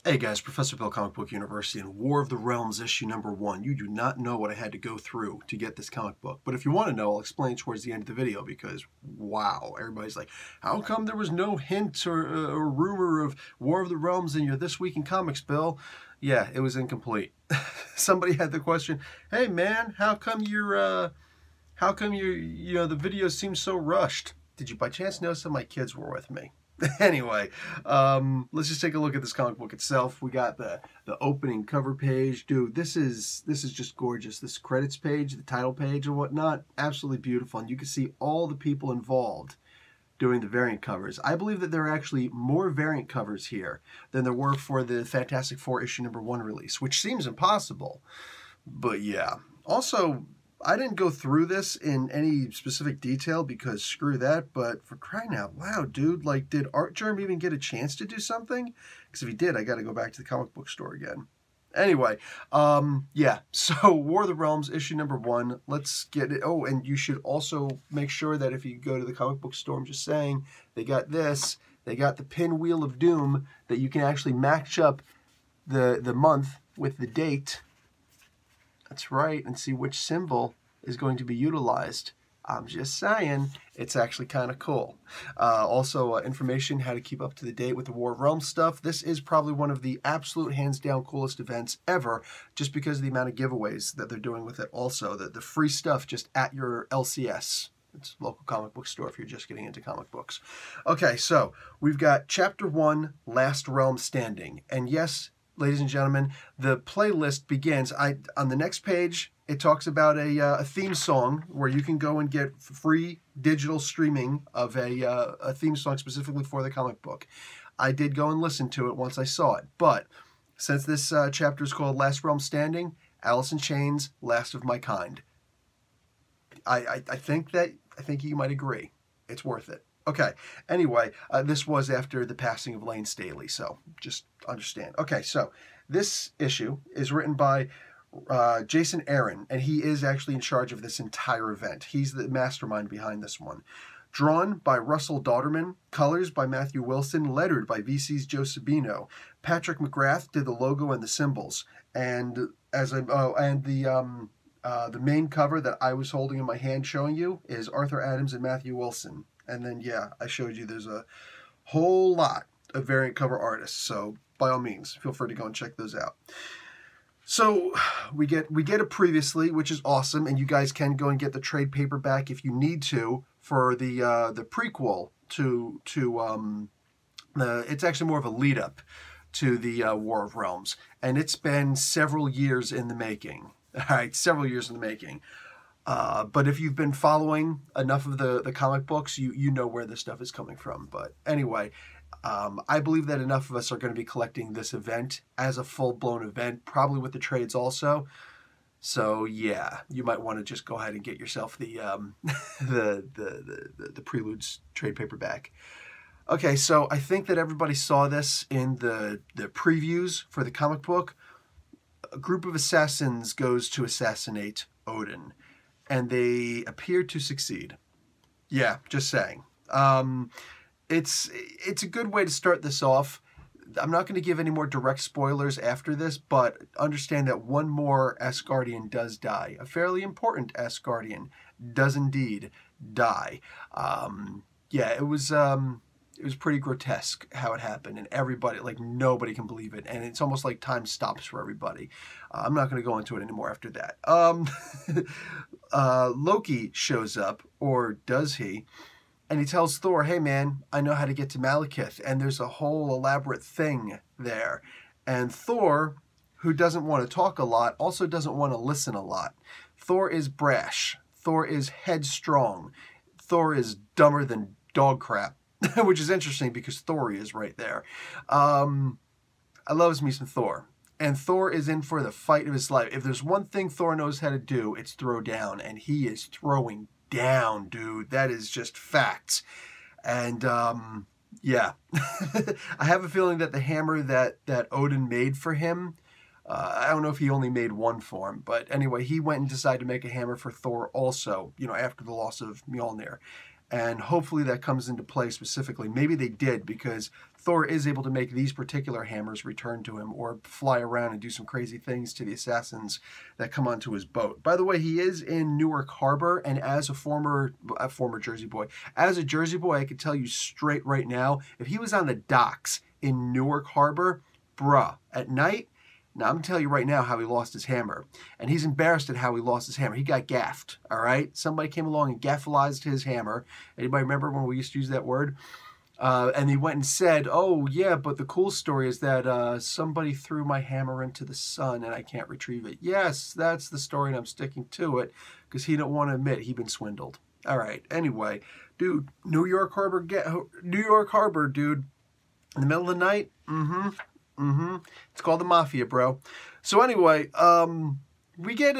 Hey guys, Professor Bill, Comic Book University, and War of the Realms issue #1. You do not know what I had to go through to get this comic book. But if you want to know, I'll explain towards the end of the video because, wow, everybody's like, how come there was no hint or rumor of War of the Realms in your This Week in Comics, Bill? Yeah, it was incomplete. Somebody had the question, hey man, how come the video seems so rushed? Did you by chance notice that my kids were with me? Anyway, let's just take a look at this comic book itself. We got the opening cover page. Dude, this is just gorgeous. This credits page, the title page and whatnot, absolutely beautiful. And you can see all the people involved doing the variant covers. I believe that there are actually more variant covers here than there were for the Fantastic Four issue #1 release, which seems impossible. But yeah. Also, I didn't go through this in any specific detail because screw that, but for crying out loud, dude, like, did Art Germ even get a chance to do something? Because if he did, I got to go back to the comic book store again. Anyway, yeah, so War of the Realms, issue #1, let's get it. Oh, and you should also make sure that if you go to the comic book store, I'm just saying, they got this, they got the Pinwheel of Doom that you can actually match up the month with the date. That's right, and see which symbol is going to be utilized. I'm just saying, it's actually kind of cool. Also, information how to keep up to the date with the War of Realms stuff. This is probably one of the absolute hands-down coolest events ever, just because of the amount of giveaways that they're doing with it. Also, the free stuff just at your LCS. It's a local comic book store if you're just getting into comic books. Okay, so we've got Chapter 1, Last Realm Standing. And yes, ladies and gentlemen, the playlist begins. On the next page, it talks about a theme song where you can go and get free digital streaming of a theme song specifically for the comic book. I did go and listen to it once I saw it, but since this chapter is called Last Realm Standing, Alice in Chains, Last of My Kind. I think you might agree. It's worth it. Okay, anyway, this was after the passing of Lane Staley, so just understand. Okay, so this issue is written by Jason Aaron, and he is actually in charge of this entire event. He's the mastermind behind this one. Drawn by Russell Dauterman, colors by Matthew Wilson, lettered by VC's Joe Sabino. Patrick McGrath did the logo and the symbols, and the main cover that I was holding in my hand showing you is Arthur Adams and Matthew Wilson. And then, yeah, I showed you there's a whole lot of variant cover artists. So, by all means, feel free to go and check those out. So, we get a previously, which is awesome. And you guys can go and get the trade paperback if you need to for the prequel to it's actually more of a lead-up to the War of Realms. And it's been several years in the making. All right, several years in the making. But if you've been following enough of the comic books, you know where this stuff is coming from. But anyway, I believe that enough of us are going to be collecting this event as a full-blown event, probably with the trades also. So yeah, you might want to just go ahead and get yourself the the Preludes trade paperback. Okay, so I think that everybody saw this in the previews for the comic book. A group of assassins goes to assassinate Odin, and they appear to succeed. Yeah, just saying. It's a good way to start this off. I'm not going to give any more direct spoilers after this, but understand that one more Asgardian does die. A fairly important Asgardian does indeed die. Yeah, it was pretty grotesque how it happened, and everybody, like, nobody can believe it, and it's almost like time stops for everybody. I'm not going to go into it anymore after that. Loki shows up, or does he? And he tells Thor, hey man, I know how to get to Malekith, and there's a whole elaborate thing there. And Thor, who doesn't want to talk a lot, also doesn't want to listen a lot. Thor is brash. Thor is headstrong. Thor is dumber than dog crap. Which is interesting because Thor is right there. I love me some Thor. And Thor is in for the fight of his life. If there's one thing Thor knows how to do, it's throw down. And he is throwing down, dude. That is just facts. And, yeah. I have a feeling that the hammer that Odin made for him, I don't know if he only made one for him. But anyway, he went and decided to make a hammer for Thor also, you know, after the loss of Mjolnir. And hopefully that comes into play specifically. Maybe they did, because Thor is able to make these particular hammers return to him or fly around and do some crazy things to the assassins that come onto his boat. By the way, he is in Newark Harbor, and as a former Jersey boy, I can tell you straight right now, if he was on the docks in Newark Harbor, bruh, at night, now, I'm going to tell you right now how he lost his hammer. And he's embarrassed at how he lost his hammer. He got gaffed, all right? Somebody came along and gaffalized his hammer. Anybody remember when we used to use that word? And he went and said, oh, yeah, but the cool story is that somebody threw my hammer into the sun and I can't retrieve it. Yes, that's the story, and I'm sticking to it because he don't want to admit he'd been swindled. All right, anyway, dude, New York Harbor, dude, in the middle of the night, it's called the Mafia, bro. So anyway, we get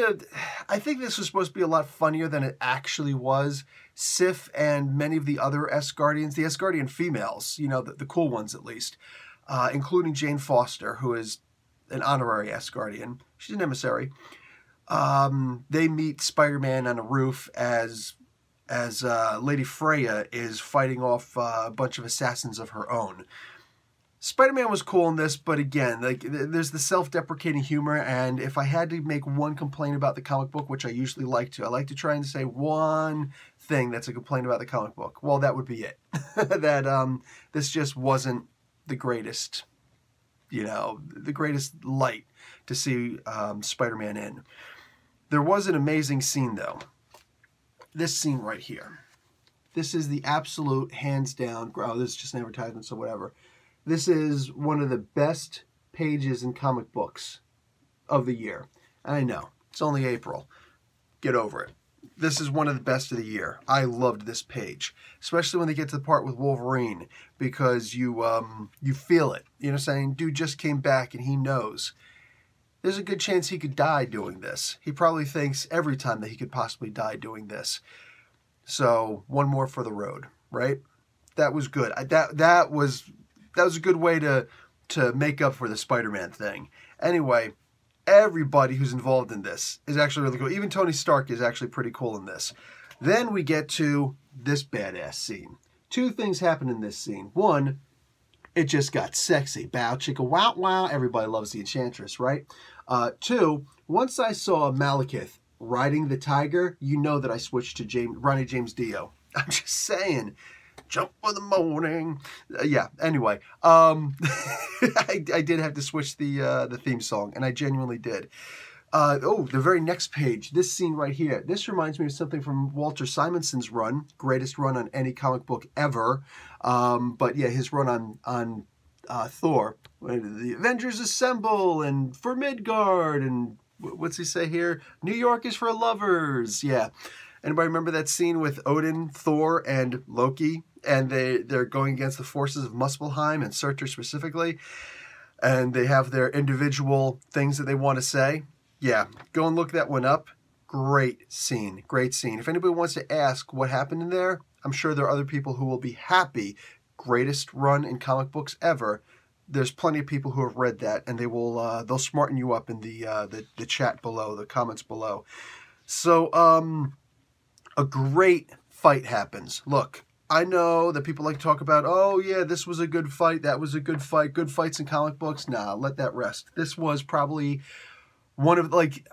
I think this was supposed to be a lot funnier than it actually was. Sif and many of the other Asgardians, the Asgardian females, you know, the cool ones at least, including Jane Foster, who is an honorary Asgardian. She's an emissary. They meet Spider-Man on a roof as Lady Freya is fighting off a bunch of assassins of her own. Spider-Man was cool in this, but again, like, there's the self-deprecating humor, and if I had to make one complaint about the comic book, which I usually like to, I like to try and say one thing that's a complaint about the comic book. Well, that would be it. That this just wasn't the greatest, you know, the greatest light to see Spider-Man in. There was an amazing scene, though. This scene right here. This is the absolute, hands down, oh, this is just an advertisement, so whatever. This is one of the best pages in comic books of the year. I know, it's only April. Get over it. This is one of the best of the year. I loved this page, especially when they get to the part with Wolverine, because you feel it. You know what I'm saying? Dude just came back and he knows. There's a good chance he could die doing this. He probably thinks every time that he could possibly die doing this. So, one more for the road, right? That was good. That was a good way to make up for the Spider-Man thing. Anyway, everybody who's involved in this is actually really cool. Even Tony Stark is actually pretty cool in this. Then we get to this badass scene. Two things happen in this scene. One, it just got sexy. Bow, chicka, wow, wow. Everybody loves the Enchantress, right? Two, once I saw Malekith riding the tiger, you know that I switched to Ronnie James Dio. I'm just saying. Jump for the morning. Yeah, anyway. I did have to switch the theme song, and I genuinely did. The very next page, this scene right here. This reminds me of something from Walter Simonson's run, greatest run on any comic book ever. But yeah, his run on Thor. The Avengers assemble, and for Midgard, and what's he say here? New York is for lovers. Yeah. Anybody remember that scene with Odin, Thor, and Loki? And they're going against the forces of Muspelheim and Surtur specifically. And they have their individual things that they want to say. Yeah, go and look that one up. Great scene. Great scene. If anybody wants to ask what happened in there, I'm sure there are other people who will be happy. Greatest run in comic books ever. There's plenty of people who have read that, and they'll smarten you up in the chat below, the comments below. So, a great fight happens. Look, I know that people like to talk about, oh yeah, this was a good fight, that was a good fight, good fights in comic books. Nah, let that rest. This was probably one of, like,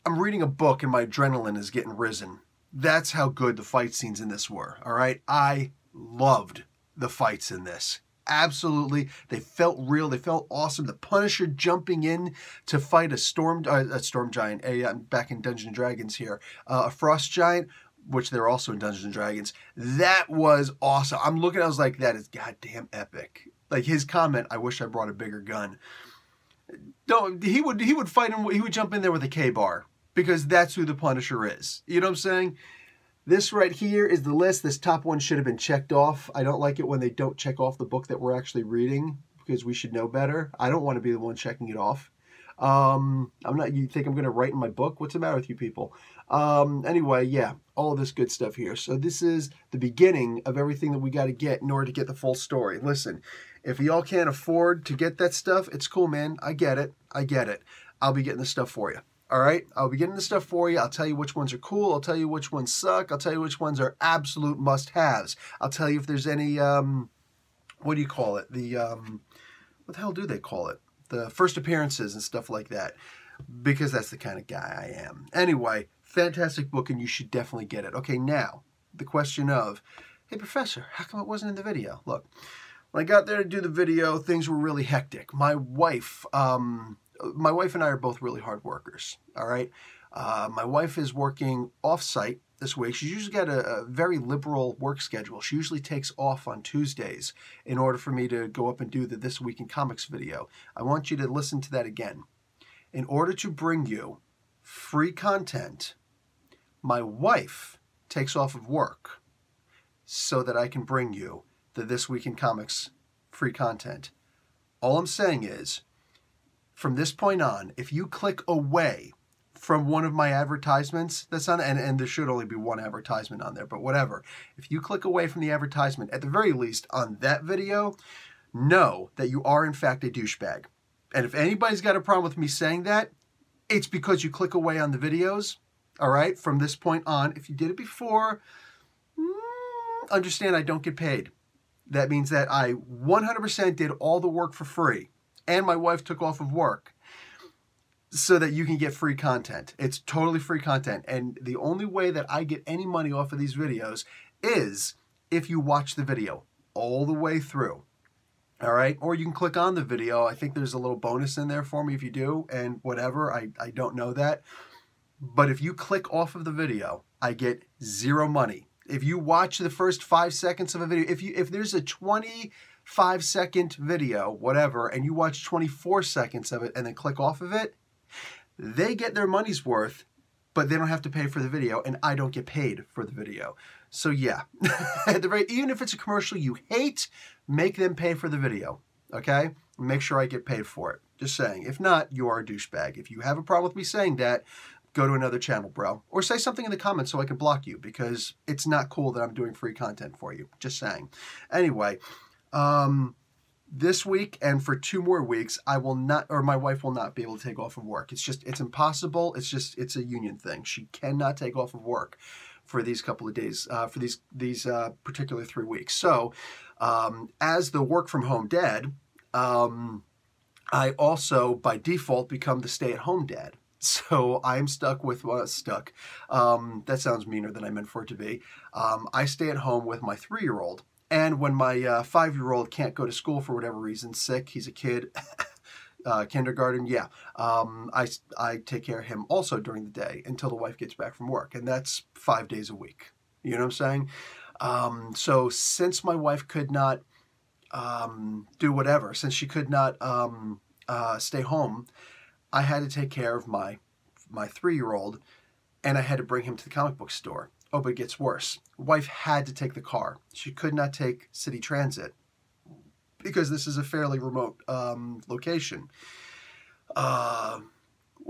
I'm reading a book and my adrenaline is getting risen. That's how good the fight scenes in this were, all right? I loved the fights in this. Absolutely. They felt real. They felt awesome. The Punisher jumping in to fight a storm giant, back in Dungeons & Dragons here, a frost giant, which they're also in Dungeons & Dragons. That was awesome. I'm looking, I was like, that is goddamn epic. Like his comment, I wish I brought a bigger gun. No, he would fight him, he would jump in there with a K-bar, because that's who the Punisher is. You know what I'm saying? This right here is the list. This top one should have been checked off. I don't like it when they don't check off the book that we're actually reading, because we should know better. I don't want to be the one checking it off. You think I'm going to write in my book? What's the matter with you people? Anyway, yeah, all of this good stuff here. So this is the beginning of everything that we got to get in order to get the full story. Listen, if y'all can't afford to get that stuff, it's cool, man. I get it. I get it. I'll be getting the stuff for you. All right, I'll be getting the stuff for you. I'll tell you which ones are cool. I'll tell you which ones suck. I'll tell you which ones are absolute must-haves. I'll tell you if there's any, what do you call it? What the hell do they call it? The first appearances and stuff like that, because that's the kind of guy I am. Anyway, fantastic book, and you should definitely get it. Okay, now, the question of, hey, Professor, how come it wasn't in the video? Look, when I got there to do the video, things were really hectic. My wife and I are both really hard workers, all right? My wife is working off-site this week. She's usually got a very liberal work schedule. She usually takes off on Tuesdays in order for me to go up and do the This Week in Comics video. I want you to listen to that again. In order to bring you free content, my wife takes off of work so that I can bring you the This Week in Comics free content. All I'm saying is, from this point on, if you click away from one of my advertisements that's on, and there should only be one advertisement on there, but whatever. If you click away from the advertisement, at the very least on that video, know that you are in fact a douchebag. And if anybody's got a problem with me saying that, it's because you click away on the videos, all right, from this point on. If you did it before, understand I don't get paid. That means that I 100% did all the work for free, and my wife took off of work so that you can get free content. It's totally free content. And the only way that I get any money off of these videos is if you watch the video all the way through. All right? Or you can click on the video. I think there's a little bonus in there for me if you do, and whatever. I don't know that. But if you click off of the video, I get zero money. If you watch the first 5 seconds of a video, if there's a 25-second video, whatever, and you watch 24 seconds of it and then click off of it, they get their money's worth, but they don't have to pay for the video, and I don't get paid for the video. So yeah, at the rate, even if it's a commercial you hate, make them pay for the video, okay? Make sure I get paid for it. Just saying. If not, you are a douchebag. If you have a problem with me saying that, go to another channel, bro. Or say something in the comments so I can block you, because it's not cool that I'm doing free content for you. Just saying. Anyway, this week and for 2 more weeks, I will not, or my wife will not be able to take off of work. It's impossible. It's a union thing. She cannot take off of work for these couple of days, for these particular 3 weeks. So, as the work from home dad, I also by default become the stay-at-home dad. So I'm stuck with, that sounds meaner than I meant for it to be. I stay at home with my 3-year-old. And when my 5-year-old can't go to school for whatever reason, sick, he's a kid, kindergarten, yeah. I take care of him also during the day until the wife gets back from work. And that's 5 days a week. You know what I'm saying? So since my wife could not do whatever, since she could not stay home, I had to take care of my 3-year-old, and I had to bring him to the comic book store. Oh, but it gets worse. Wife had to take the car. She could not take city transit because this is a fairly remote location. What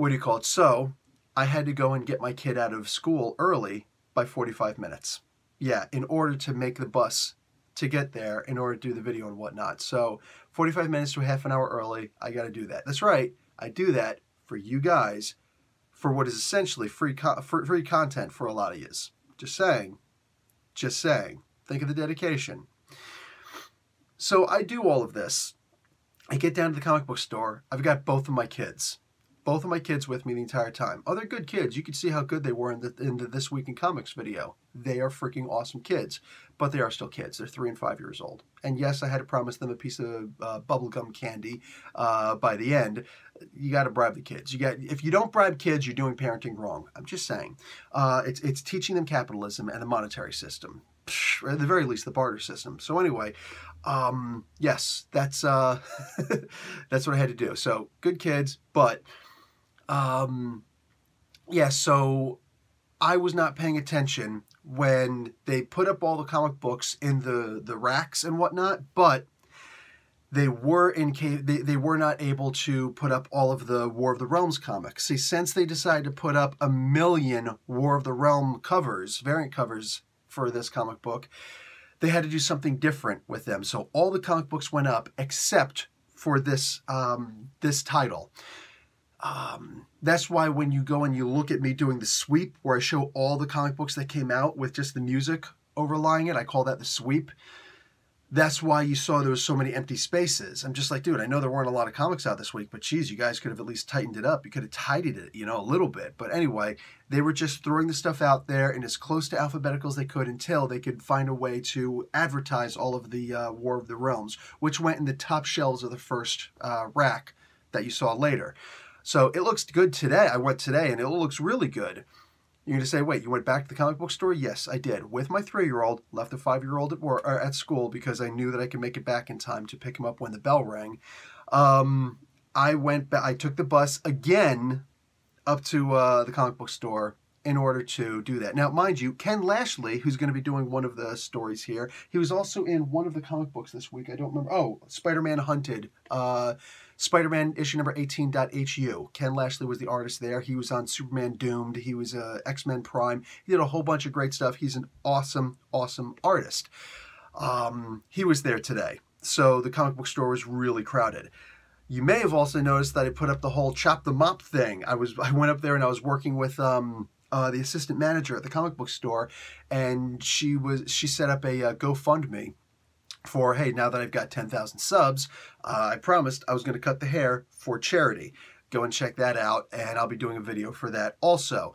do you call it? So I had to go and get my kid out of school early by 45 minutes. Yeah, in order to make the bus to get there, in order to do the video and whatnot. So 45 minutes to a half an hour early, I got to do that. That's right. I do that for you guys for what is essentially free content for a lot of yous. Just saying. Just saying. Think of the dedication. So I do all of this. I get down to the comic book store. I've got both of my kids. Both of my kids with me the entire time. Oh, they're good kids. You can see how good they were in the This Week in Comics video. They are freaking awesome kids. But they are still kids. They're 3 and 5 years old. And yes, I had to promise them a piece of bubblegum candy by the end. You got to bribe the kids. If you don't bribe kids, you're doing parenting wrong. I'm just saying. It's teaching them capitalism and the monetary system. Or at the very least, the barter system. So anyway, yes, that's that's what I had to do. So good kids, but yeah. So I was not paying attention when they put up all the comic books in the racks and whatnot, but they were they were not able to put up all of the War of the Realms comics. See, since they decided to put up 1 million War of the Realm covers, variant covers for this comic book, they had to do something different with them. So all the comic books went up except for this this title. That's why when you go and you look at me doing the sweep, where I show all the comic books that came out with just the music overlying it, I call that the sweep. That's why you saw there was so many empty spaces. I'm just like, dude, I know there weren't a lot of comics out this week, but geez, you guys could have at least tightened it up. You could have tidied it, a little bit. But anyway, they were just throwing the stuff out there in as close to alphabetical as they could until they could find a way to advertise all of the War of the Realms, which went in the top shelves of the first rack that you saw later. So it looks good today. I went today, and it looks really good. You're going to say, wait, you went back to the comic book store? Yes, I did. With my 3-year-old, left the 5-year-old at school because I knew that I could make it back in time to pick him up when the bell rang. I took the bus again up to the comic book store in order to do that. Now, mind you, Ken Lashley, who's going to be doing one of the stories here, he was also in one of the comic books this week. I don't remember. Oh, Spider-Man Hunted. Spider-Man issue number 18.hu. Ken Lashley was the artist there. He was on Superman Doomed. He was X-Men Prime. He did a whole bunch of great stuff. He's an awesome, awesome artist. He was there today. So the comic book store was really crowded. You may have also noticed that I put up the whole chop the mop thing. I went up there and I was working with the assistant manager at the comic book store, and she set up a GoFundMe for, hey, now that I've got 10,000 subs, I promised I was going to cut the hair for charity. Go and check that out, and I'll be doing a video for that also.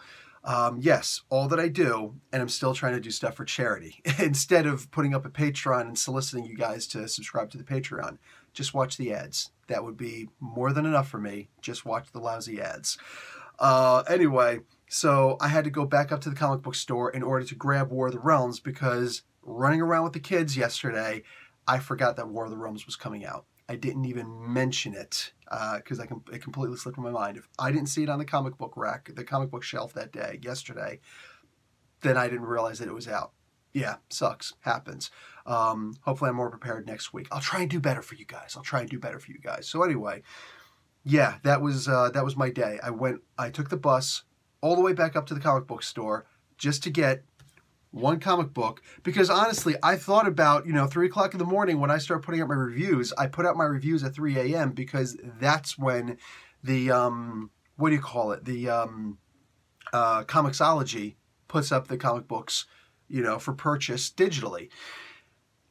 Yes, all that I do, and I'm still trying to do stuff for charity. Instead of putting up a Patreon and soliciting you guys to subscribe to the Patreon, just watch the ads. That would be more than enough for me. Just watch the lousy ads. Anyway, so I had to go back up to the comic book store in order to grab War of the Realms because running around with the kids yesterday, I forgot that War of the Realms was coming out. I didn't even mention it because it completely slipped from my mind. If I didn't see it on the comic book rack, the comic book shelf that day, yesterday, then I didn't realize that it was out. Yeah, sucks. Happens. Hopefully I'm more prepared next week. I'll try and do better for you guys. So anyway, yeah, that was my day. I took the bus all the way back up to the comic book store just to get one comic book, because honestly, I thought about, 3 o'clock in the morning when I start putting out my reviews. I put out my reviews at 3 a.m. because that's when the, Comixology puts up the comic books, for purchase digitally.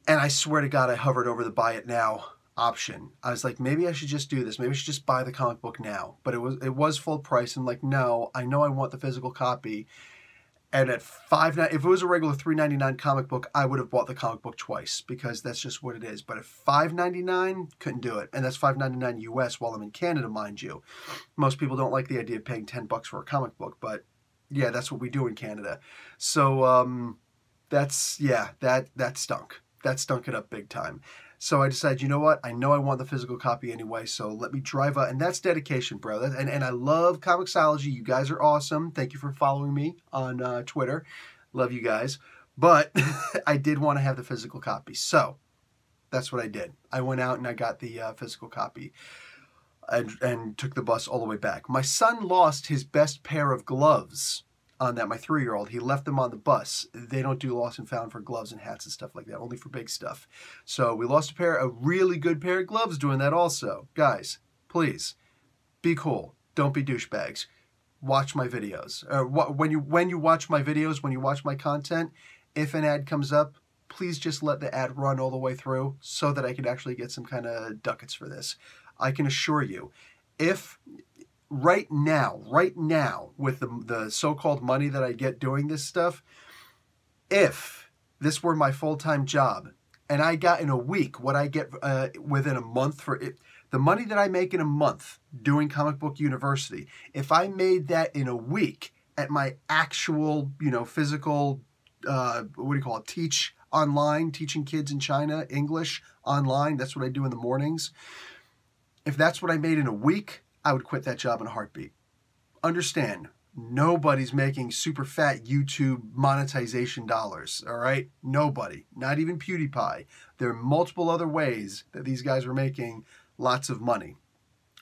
And I swear to God, I hovered over the buy it now option. I was like, maybe I should just do this. Maybe I should just buy the comic book now. But it was full price. And like, no, I know I want the physical copy. And at if it was a regular $3.99 comic book, I would have bought the comic book twice because that's just what it is. But at $5.99, couldn't do it. And that's $5.99 US while I'm in Canada, mind you. Most people don't like the idea of paying $10 for a comic book, but yeah, that's what we do in Canada. So that stunk. That stunk it up big time. So I decided, you know what? I know I want the physical copy anyway, so let me drive up. And that's dedication, bro. And I love Comixology. You guys are awesome. Thank you for following me on Twitter. Love you guys. But I did want to have the physical copy. So that's what I did. I went out and I got the physical copy and took the bus all the way back. My son lost his best pair of gloves on that, my 3-year-old. He left them on the bus. They don't do lost and found for gloves and hats and stuff like that, only for big stuff. So we lost a really good pair of gloves doing that also. Guys, please, be cool. Don't be douchebags. Watch my videos. When you watch my videos, when you watch my content, if an ad comes up, please just let the ad run all the way through so that I can actually get some kind of ducats for this. I can assure you, if right now, with the so-called money that I get doing this stuff, if this were my full-time job and I got in a week what I get within a month for it, the money that I make in a month doing Comic Book University, if I made that in a week at my actual, physical, teach online, teaching kids in China, English online, that's what I do in the mornings. If that's what I made in a week, I would quit that job in a heartbeat. Understand, nobody's making super fat YouTube monetization dollars, all right? Nobody, not even PewDiePie. There are multiple other ways that these guys are making lots of money,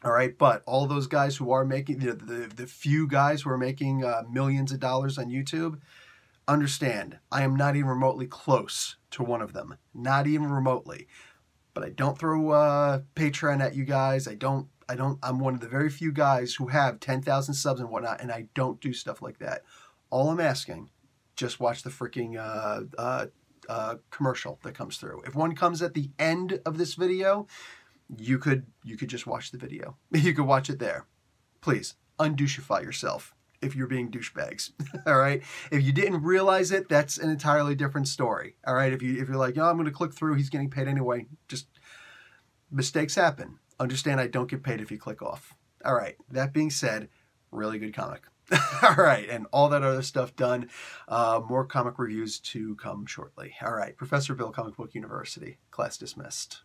all right? But all those guys who are making, the few guys who are making millions of dollars on YouTube, understand, I am not even remotely close to one of them. Not even remotely. But I don't throw Patreon at you guys. I don't I'm one of the very few guys who have 10,000 subs and whatnot, and I don't do stuff like that. All I'm asking, just watch the freaking commercial that comes through. If one comes at the end of this video, you could just watch the video. You could watch it there. Please, undouchify yourself if you're being douchebags. All right? If you didn't realize it, that's an entirely different story. All right? If you're like, oh, I'm going to click through, he's getting paid anyway, just mistakes happen. Understand I don't get paid if you click off. All right. That being said, really good comic. All right. And all that other stuff done. More comic reviews to come shortly. All right. Professor Bill, Comic Book University. Class dismissed.